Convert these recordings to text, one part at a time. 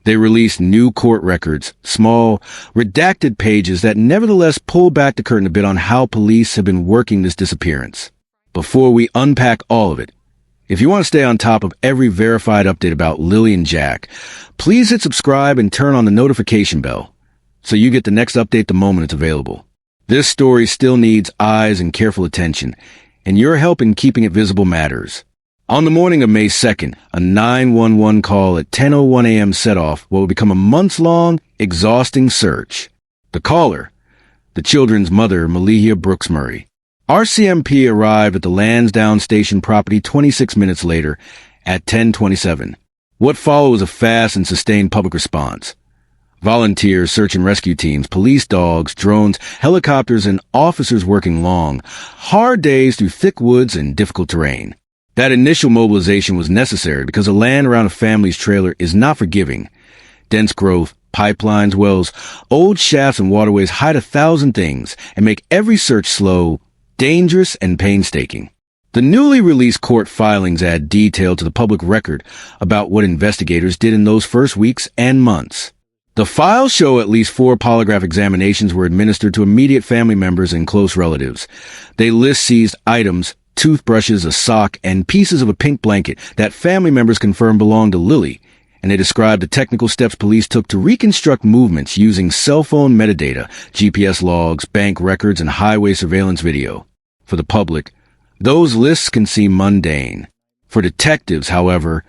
They released new court records, small, redacted pages that nevertheless pull back the curtain a bit on how police have been working this disappearance. Before we unpack all of it, if you want to stay on top of every verified update about Lily and Jack, please hit subscribe and turn on the notification bell so you get the next update the moment it's available. This story still needs eyes and careful attention, and your help in keeping it visible matters. On the morning of May 2nd, a 911 call at 10:01 a.m. set off what would become a months-long, exhausting search. The caller, the children's mother, Malia Brooks-Murray. RCMP arrived at the Lansdowne Station property 26 minutes later at 10:27. What followed was a fast and sustained public response. Volunteers, search and rescue teams, police dogs, drones, helicopters, and officers working long, hard days through thick woods and difficult terrain. That initial mobilization was necessary because the land around a family's trailer is not forgiving. Dense growth, pipelines, wells, old shafts, and waterways hide 1,000 things and make every search slow, dangerous, and painstaking. The newly released court filings add detail to the public record about what investigators did in those first weeks and months. The files show at least 4 polygraph examinations were administered to immediate family members and close relatives. They list seized items, toothbrushes, a sock, and pieces of a pink blanket that family members confirmed belonged to Lily, and they described the technical steps police took to reconstruct movements using cell phone metadata, GPS logs, bank records, and highway surveillance video. For the public, those lists can seem mundane. For detectives, however,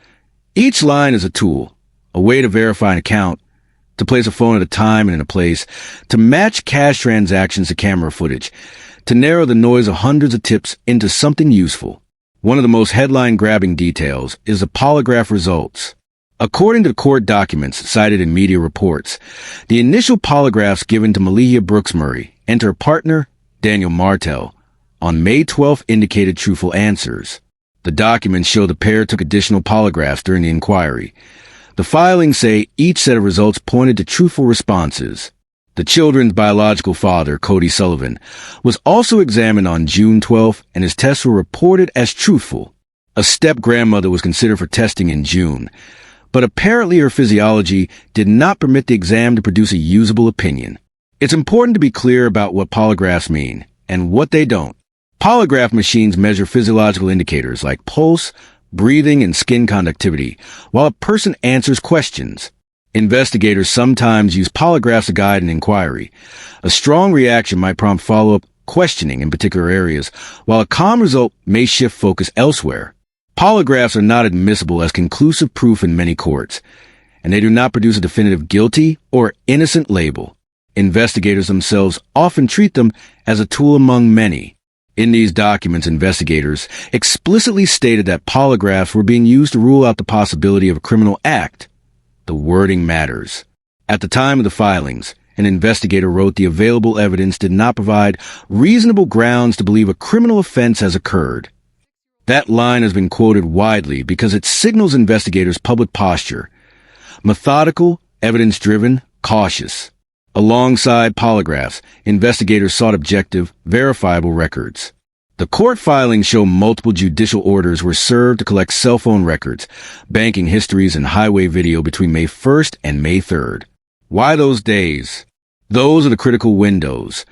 each line is a tool, a way to verify an account, to place a phone at a time and in a place, to match cash transactions to camera footage, to narrow the noise of hundreds of tips into something useful. One of the most headline-grabbing details is the polygraph results. According to court documents cited in media reports, the initial polygraphs given to Malia Brooks-Murray and her partner, Daniel Martel, on May 12th indicated truthful answers. The documents show the pair took additional polygraphs during the inquiry. The filings say each set of results pointed to truthful responses. The children's biological father, Cody Sullivan, was also examined on June 12th, and his tests were reported as truthful. A step-grandmother was considered for testing in June, but apparently her physiology did not permit the exam to produce a usable opinion. It's important to be clear about what polygraphs mean, and what they don't. Polygraph machines measure physiological indicators like pulse, breathing, and skin conductivity, while a person answers questions. Investigators sometimes use polygraphs to guide an inquiry. A strong reaction might prompt follow-up questioning in particular areas, while a calm result may shift focus elsewhere. Polygraphs are not admissible as conclusive proof in many courts, and they do not produce a definitive guilty or innocent label. Investigators themselves often treat them as a tool among many. In these documents, investigators explicitly stated that polygraphs were being used to rule out the possibility of a criminal act. The wording matters. At the time of the filings, an investigator wrote the available evidence did not provide reasonable grounds to believe a criminal offense has occurred. That line has been quoted widely because it signals investigators' public posture. Methodical, evidence-driven, cautious. Alongside polygraphs, investigators sought objective, verifiable records. The court filings show multiple judicial orders were served to collect cell phone records, banking histories, and highway video between May 1st and May 3rd. Why those days? Those are the critical windows.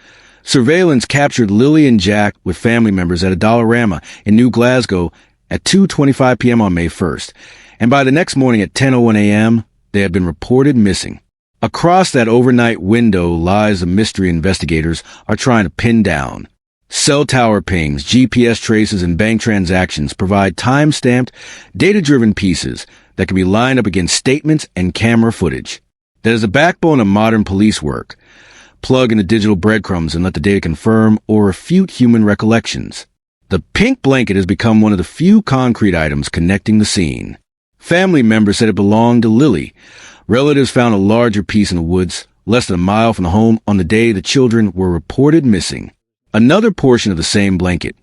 Surveillance captured Lily and Jack with family members at a Dollarama in New Glasgow at 2:25 p.m. on May 1st, and by the next morning at 10:01 a.m., they had been reported missing. Across that overnight window lies the mystery investigators are trying to pin down. Cell tower pings, GPS traces, and bank transactions provide time-stamped, data-driven pieces that can be lined up against statements and camera footage. That is the backbone of modern police work. Plug in the digital breadcrumbs and let the data confirm or refute human recollections. The pink blanket has become one of the few concrete items connecting the scene. Family members said it belonged to Lily. Relatives found a larger piece in the woods, less than a mile from the home, on the day the children were reported missing. Another portion of the same blanket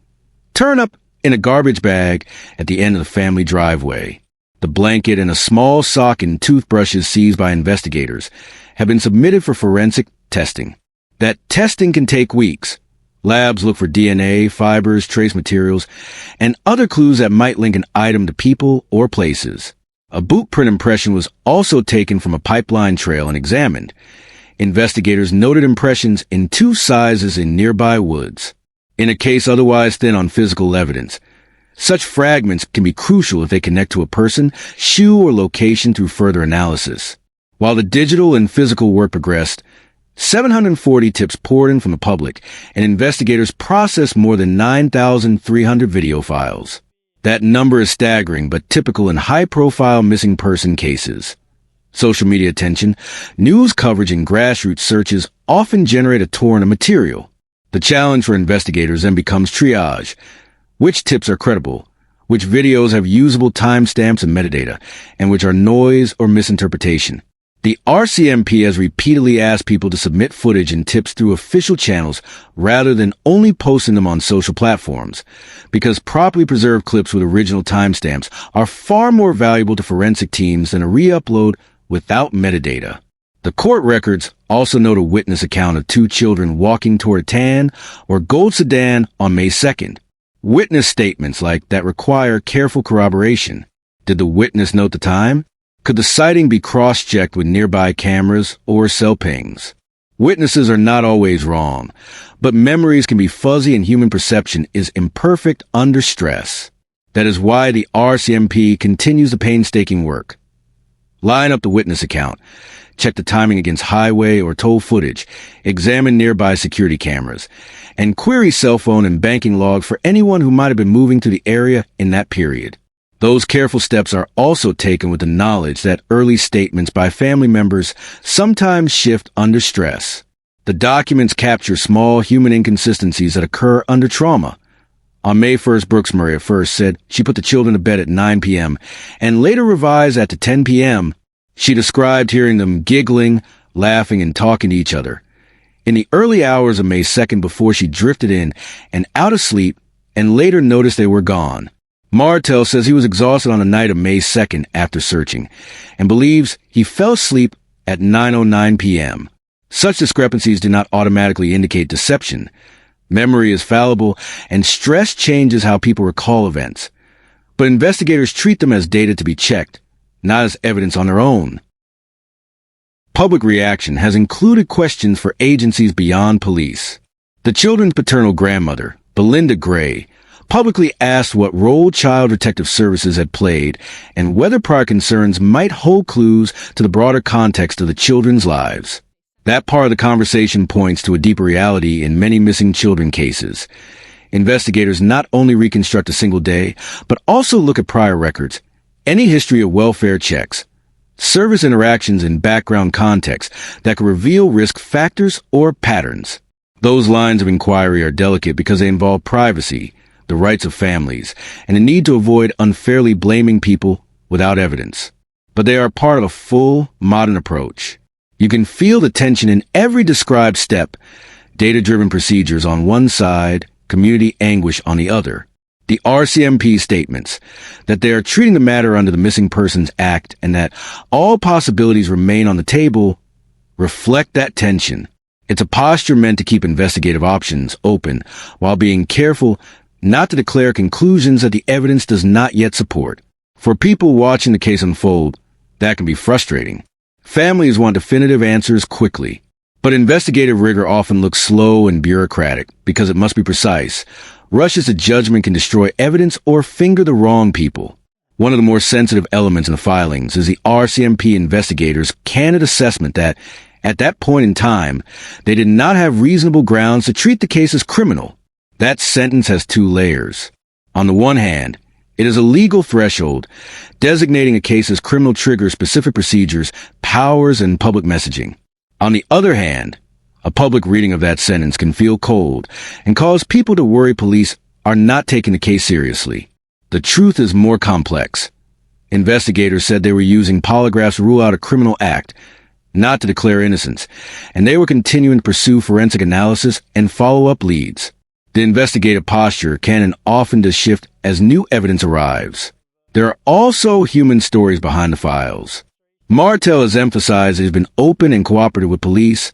turned up in a garbage bag at the end of the family driveway. The blanket and a small sock and toothbrushes seized by investigators have been submitted for forensic testing. That testing can take weeks. Labs look for DNA, fibers, trace materials, and other clues that might link an item to people or places. A boot print impression was also taken from a pipeline trail and examined. Investigators noted impressions in 2 sizes in nearby woods. In a case otherwise thin on physical evidence, such fragments can be crucial if they connect to a person, shoe, or location through further analysis. While the digital and physical work progressed, 740 tips poured in from the public, and investigators processed more than 9,300 video files. That number is staggering, but typical in high-profile missing person cases. Social media attention, news coverage, and grassroots searches often generate a torrent of material. The challenge for investigators then becomes triage. Which tips are credible? Which videos have usable timestamps and metadata? And which are noise or misinterpretation? The RCMP has repeatedly asked people to submit footage and tips through official channels rather than only posting them on social platforms, because properly preserved clips with original timestamps are far more valuable to forensic teams than a re-upload without metadata. The court records also note a witness account of 2 children walking toward a tan or gold sedan on May 2nd. Witness statements like that require careful corroboration. Did the witness note the time? Could the sighting be cross-checked with nearby cameras or cell pings? Witnesses are not always wrong, but memories can be fuzzy and human perception is imperfect under stress. That is why the RCMP continues the painstaking work. Line up the witness account. Check the timing against highway or toll footage. Examine nearby security cameras. And query cell phone and banking logs for anyone who might have been moving to the area in that period. Those careful steps are also taken with the knowledge that early statements by family members sometimes shift under stress. The documents capture small human inconsistencies that occur under trauma. On May 1st, Brooks Murray at first said she put the children to bed at 9 p.m. and later revised that to 10 p.m. She described hearing them giggling, laughing, and talking to each other. In the early hours of May 2nd, before she drifted in and out of sleep and later noticed they were gone. Martell says he was exhausted on the night of May 2nd after searching and believes he fell asleep at 9:09 p.m. Such discrepancies do not automatically indicate deception. Memory is fallible and stress changes how people recall events. But investigators treat them as data to be checked, not as evidence on their own. Public reaction has included questions for agencies beyond police. The children's paternal grandmother, Belinda Gray, publicly asked what role Child Protective Services had played and whether prior concerns might hold clues to the broader context of the children's lives. That part of the conversation points to a deeper reality in many missing children cases. Investigators not only reconstruct a single day, but also look at prior records, any history of welfare checks, service interactions and background context that could reveal risk factors or patterns. Those lines of inquiry are delicate because they involve privacy, the rights of families, and the need to avoid unfairly blaming people without evidence. But they are part of a full, modern approach. You can feel the tension in every described step, data-driven procedures on one side, community anguish on the other. The RCMP statements that they are treating the matter under the Missing Persons Act and that all possibilities remain on the table reflect that tension. It's a posture meant to keep investigative options open while being careful not to declare conclusions that the evidence does not yet support. For people watching the case unfold, that can be frustrating. Families want definitive answers quickly, but investigative rigor often looks slow and bureaucratic because it must be precise. Rushes to judgment can destroy evidence or finger the wrong people. One of the more sensitive elements in the filings is the RCMP investigators' candid assessment that, at that point in time, they did not have reasonable grounds to treat the case as criminal. That sentence has 2 layers. On the one hand, it is a legal threshold, designating a case as criminal triggers specific procedures, powers, and public messaging. On the other hand, a public reading of that sentence can feel cold and cause people to worry police are not taking the case seriously. The truth is more complex. Investigators said they were using polygraphs to rule out a criminal act, not to declare innocence, and they were continuing to pursue forensic analysis and follow-up leads. The investigative posture can and often does shift as new evidence arrives. There are also human stories behind the files. Martell has emphasized he's been open and cooperative with police,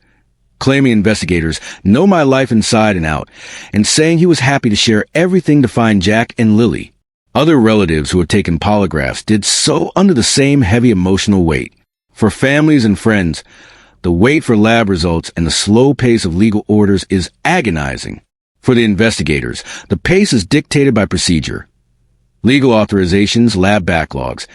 claiming investigators know my life inside and out, and saying he was happy to share everything to find Jack and Lily. Other relatives who have taken polygraphs did so under the same heavy emotional weight. For families and friends, the wait for lab results and the slow pace of legal orders is agonizing. For the investigators, the pace is dictated by procedure, legal authorizations, lab backlogs,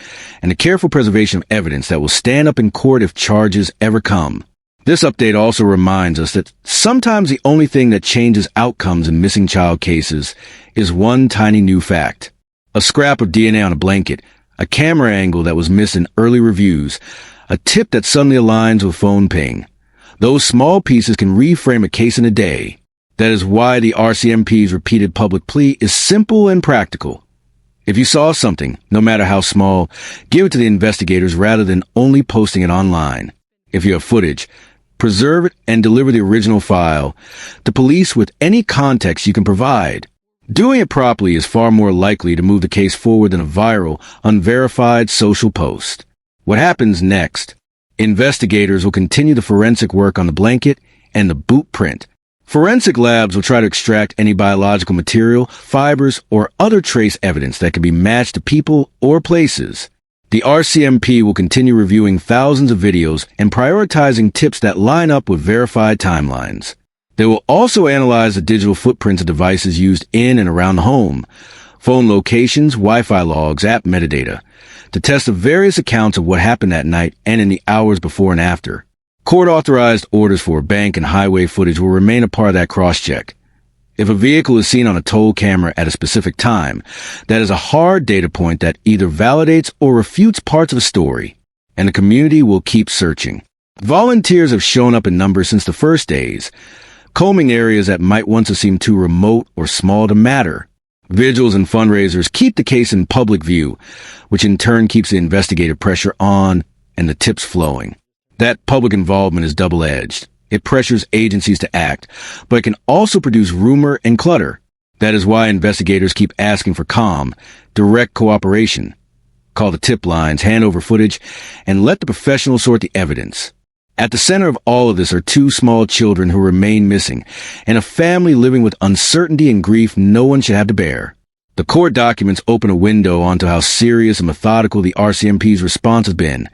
and the careful preservation of evidence that will stand up in court if charges ever come. This update also reminds us that sometimes the only thing that changes outcomes in missing child cases is one tiny new fact. A scrap of DNA on a blanket, a camera angle that was missed in early reviews, a tip that suddenly aligns with phone ping. Those small pieces can reframe a case in a day. That is why the RCMP's repeated public plea is simple and practical. If you saw something, no matter how small, give it to the investigators rather than only posting it online. If you have footage, preserve it and deliver the original file to police with any context you can provide. Doing it properly is far more likely to move the case forward than a viral, unverified social post. What happens next? Investigators will continue the forensic work on the blanket and the boot print. Forensic labs will try to extract any biological material, fibers, or other trace evidence that can be matched to people or places. The RCMP will continue reviewing thousands of videos and prioritizing tips that line up with verified timelines. They will also analyze the digital footprints of devices used in and around the home, phone locations, Wi-Fi logs, app metadata, to test the various accounts of what happened that night and in the hours before and after. Court-authorized orders for bank and highway footage will remain a part of that cross-check. If a vehicle is seen on a toll camera at a specific time, that is a hard data point that either validates or refutes parts of a story, and the community will keep searching. Volunteers have shown up in numbers since the first days, combing areas that might once have seemed too remote or small to matter. Vigils and fundraisers keep the case in public view, which in turn keeps the investigative pressure on and the tips flowing. That public involvement is double-edged. It pressures agencies to act, but it can also produce rumor and clutter. That is why investigators keep asking for calm, direct cooperation. Call the tip lines, hand over footage, and let the professionals sort the evidence. At the center of all of this are two small children who remain missing, and a family living with uncertainty and grief no one should have to bear. The court documents open a window onto how serious and methodical the RCMP's response has been.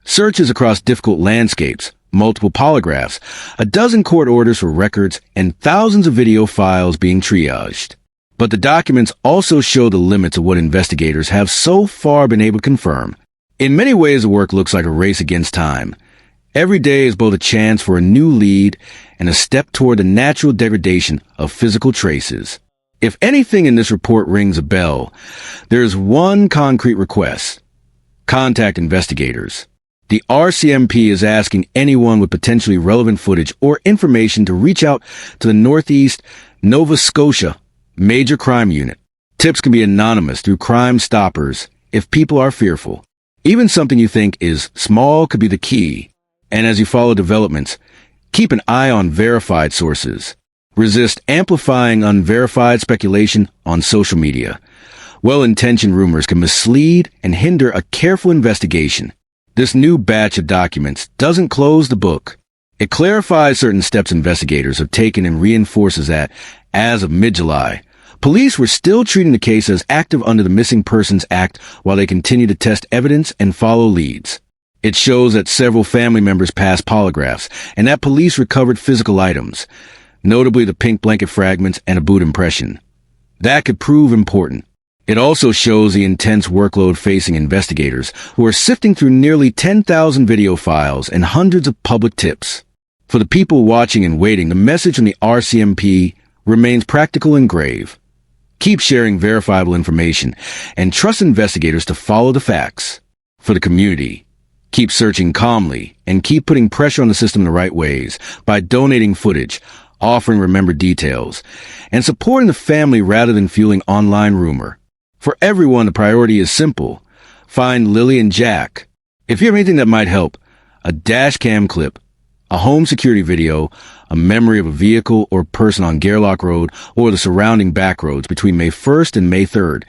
Searches across difficult landscapes, multiple polygraphs, a dozen court orders for records, and thousands of video files being triaged. But the documents also show the limits of what investigators have so far been able to confirm. In many ways, the work looks like a race against time. Every day is both a chance for a new lead and a step toward the natural degradation of physical traces. If anything in this report rings a bell, there is one concrete request. Contact investigators. The RCMP is asking anyone with potentially relevant footage or information to reach out to the Northeast Nova Scotia Major Crime Unit. Tips can be anonymous through Crime Stoppers if people are fearful. Even something you think is small could be the key. And as you follow developments, keep an eye on verified sources. Resist amplifying unverified speculation on social media. Well-intentioned rumors can mislead and hinder a careful investigation. This new batch of documents doesn't close the book. It clarifies certain steps investigators have taken and reinforces that, as of mid-July, police were still treating the case as active under the Missing Persons Act while they continue to test evidence and follow leads. It shows that several family members passed polygraphs and that police recovered physical items, notably the pink blanket fragments and a boot impression. That could prove important. It also shows the intense workload facing investigators who are sifting through nearly 10,000 video files and hundreds of public tips. For the people watching and waiting, the message from the RCMP remains practical and grave. Keep sharing verifiable information and trust investigators to follow the facts. For the community, keep searching calmly and keep putting pressure on the system in the right ways by donating footage, offering remembered details, and supporting the family rather than fueling online rumor. For everyone, the priority is simple. Find Lily and Jack. If you have anything that might help, a dash cam clip, a home security video, a memory of a vehicle or person on Gairloch Road or the surrounding back roads between May 1st and May 3rd,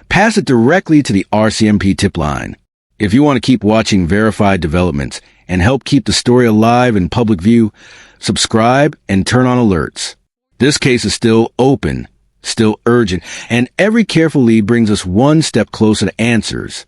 pass it directly to the RCMP tip line. If you want to keep watching verified developments and help keep the story alive in public view, subscribe and turn on alerts. This case is still open. still urgent, and every careful lead brings us one step closer to answers.